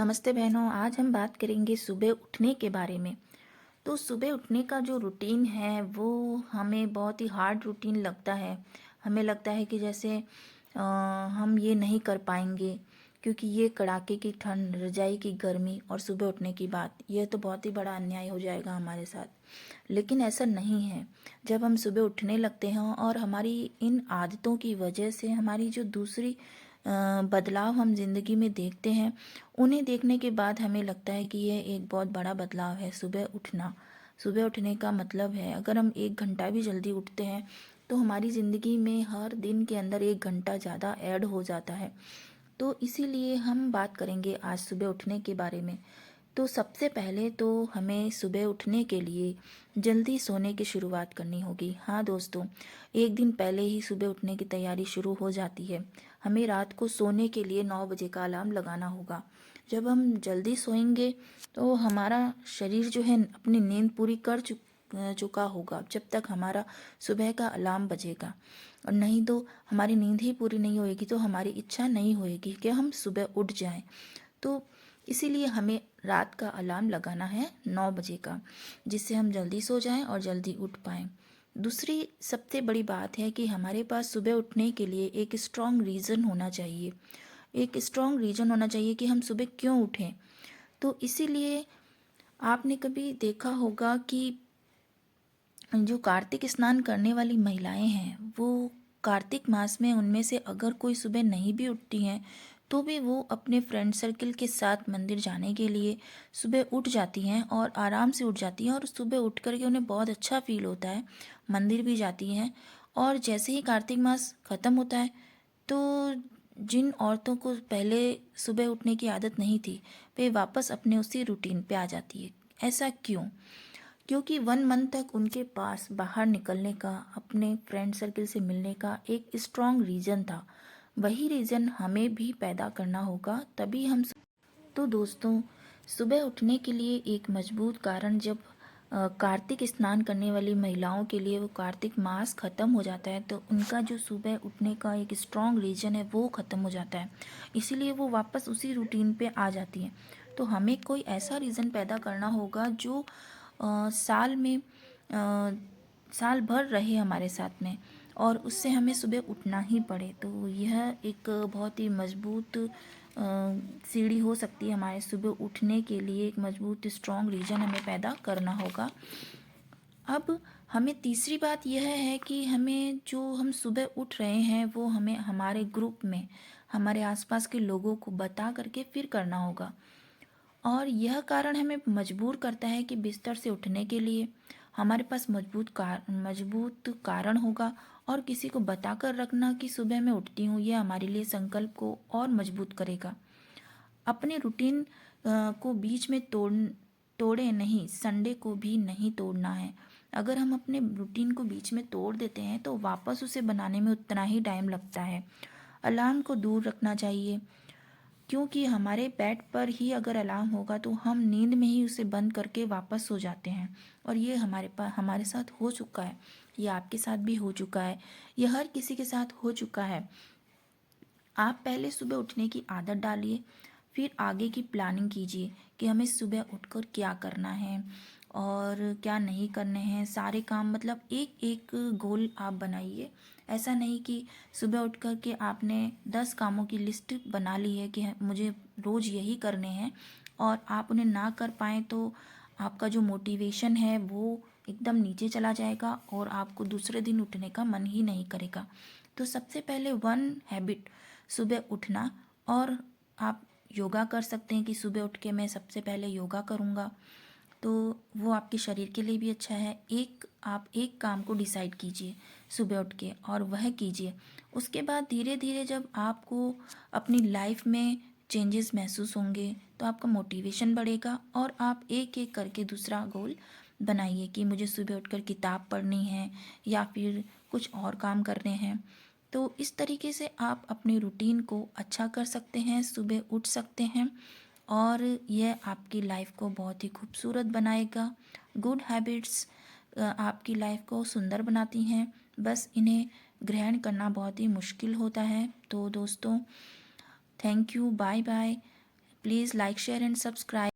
नमस्ते बहनों, आज हम बात करेंगे सुबह उठने के बारे में। तो सुबह उठने का जो रूटीन है वो हमें बहुत ही हार्ड रूटीन लगता है। हमें लगता है कि जैसे हम ये नहीं कर पाएंगे, क्योंकि ये कड़ाके की ठंड, रजाई की गर्मी और सुबह उठने की बात, ये तो बहुत ही बड़ा अन्याय हो जाएगा हमारे साथ। लेकिन ऐसा नहीं है। जब हम सुबह उठने लगते हैं और हमारी इन आदतों की वजह से हमारी जो दूसरी बदलाव हम ज़िंदगी में देखते हैं, उन्हें देखने के बाद हमें लगता है कि यह एक बहुत बड़ा बदलाव है सुबह उठना। सुबह उठने का मतलब है, अगर हम 1 घंटा भी जल्दी उठते हैं तो हमारी ज़िंदगी में हर दिन के अंदर 1 घंटा ज़्यादा ऐड हो जाता है। तो इसीलिए हम बात करेंगे आज सुबह उठने के बारे में। तो सबसे पहले तो हमें सुबह उठने के लिए जल्दी सोने की शुरुआत करनी होगी। हाँ दोस्तों, एक दिन पहले ही सुबह उठने की तैयारी शुरू हो जाती है। हमें रात को सोने के लिए 9 बजे का अलार्म लगाना होगा। जब हम जल्दी सोएंगे तो हमारा शरीर जो है अपनी नींद पूरी कर चुका होगा जब तक हमारा सुबह का अलार्म बजेगा। और नहीं तो हमारी नींद ही पूरी नहीं होएगी तो हमारी इच्छा नहीं होएगी कि हम सुबह उठ जाएं। तो इसीलिए हमें रात का अलार्म लगाना है 9 बजे का, जिससे हम जल्दी सो जाएं और जल्दी उठ पाएं। दूसरी सबसे बड़ी बात है कि हमारे पास सुबह उठने के लिए एक स्ट्रॉन्ग रीज़न होना चाहिए। एक स्ट्रॉन्ग रीज़न होना चाहिए कि हम सुबह क्यों उठें। तो इसीलिए आपने कभी देखा होगा कि जो कार्तिक स्नान करने वाली महिलाएं हैं, वो कार्तिक मास में उनमें से अगर कोई सुबह नहीं भी उठती हैं तो भी वो अपने फ्रेंड सर्कल के साथ मंदिर जाने के लिए सुबह उठ जाती हैं और आराम से उठ जाती हैं, और सुबह उठ करके उन्हें बहुत अच्छा फील होता है। मंदिर भी जाती हैं, और जैसे ही कार्तिक मास ख़त्म होता है तो जिन औरतों को पहले सुबह उठने की आदत नहीं थी, वे वापस अपने उसी रूटीन पे आ जाती है। ऐसा क्यों? क्योंकि 1 मंथ तक उनके पास बाहर निकलने का, अपने फ्रेंड सर्कल से मिलने का एक स्ट्रॉन्ग रीज़न था। वही रीज़न हमें भी पैदा करना होगा, तभी हम। तो दोस्तों, सुबह उठने के लिए एक मजबूत कारण, जब कार्तिक स्नान करने वाली महिलाओं के लिए वो कार्तिक मास ख़त्म हो जाता है तो उनका जो सुबह उठने का एक स्ट्रॉन्ग रीज़न है वो ख़त्म हो जाता है। इसीलिए वो वापस उसी रूटीन पे आ जाती हैं। तो हमें कोई ऐसा रीज़न पैदा करना होगा जो साल में साल भर रहे हमारे साथ में, और उससे हमें सुबह उठना ही पड़े। तो यह एक बहुत ही मजबूत सीढ़ी हो सकती है हमारे सुबह उठने के लिए। एक मजबूत स्ट्रॉन्ग रीज़न हमें पैदा करना होगा। अब हमें तीसरी बात यह है कि हमें, जो हम सुबह उठ रहे हैं वो हमें हमारे ग्रुप में, हमारे आसपास के लोगों को बता करके फिर करना होगा। और यह कारण हमें मजबूर करता है कि बिस्तर से उठने के लिए हमारे पास मजबूत कारण होगा, और किसी को बताकर रखना कि सुबह मैं उठती हूँ, यह हमारे लिए संकल्प को और मजबूत करेगा। अपने रूटीन को बीच में तोड़े नहीं, संडे को भी नहीं तोड़ना है। अगर हम अपने रूटीन को बीच में तोड़ देते हैं तो वापस उसे बनाने में उतना ही टाइम लगता है। अलार्म को दूर रखना चाहिए, क्योंकि हमारे बेड पर ही अगर अलार्म होगा तो हम नींद में ही उसे बंद करके वापस सो जाते हैं। और ये हमारे साथ हो चुका है, ये आपके साथ भी हो चुका है, ये हर किसी के साथ हो चुका है। आप पहले सुबह उठने की आदत डालिए, फिर आगे की प्लानिंग कीजिए कि हमें सुबह उठकर क्या करना है और क्या नहीं करने हैं। सारे काम, मतलब एक एक गोल आप बनाइए। ऐसा नहीं कि सुबह उठ कर के आपने 10 कामों की लिस्ट बना ली है कि मुझे रोज़ यही करने हैं, और आप उन्हें ना कर पाएँ तो आपका जो मोटिवेशन है वो एकदम नीचे चला जाएगा और आपको दूसरे दिन उठने का मन ही नहीं करेगा। तो सबसे पहले 1 हैबिट, सुबह उठना। और आप योगा कर सकते हैं कि सुबह उठ के मैं सबसे पहले योगा करूँगा, तो वो आपके शरीर के लिए भी अच्छा है। आप एक काम को डिसाइड कीजिए सुबह उठ के और वह कीजिए। उसके बाद धीरे धीरे जब आपको अपनी लाइफ में चेंजेस महसूस होंगे तो आपका मोटिवेशन बढ़ेगा, और आप एक एक करके दूसरा गोल बनाइए कि मुझे सुबह उठकर किताब पढ़नी है या फिर कुछ और काम करने हैं। तो इस तरीके से आप अपने रूटीन को अच्छा कर सकते हैं, सुबह उठ सकते हैं, और यह आपकी लाइफ को बहुत ही खूबसूरत बनाएगा। गुड हैबिट्स आपकी लाइफ को सुंदर बनाती हैं, बस इन्हें ग्रहण करना बहुत ही मुश्किल होता है। तो दोस्तों, thank you, bye bye. Please like share and subscribe.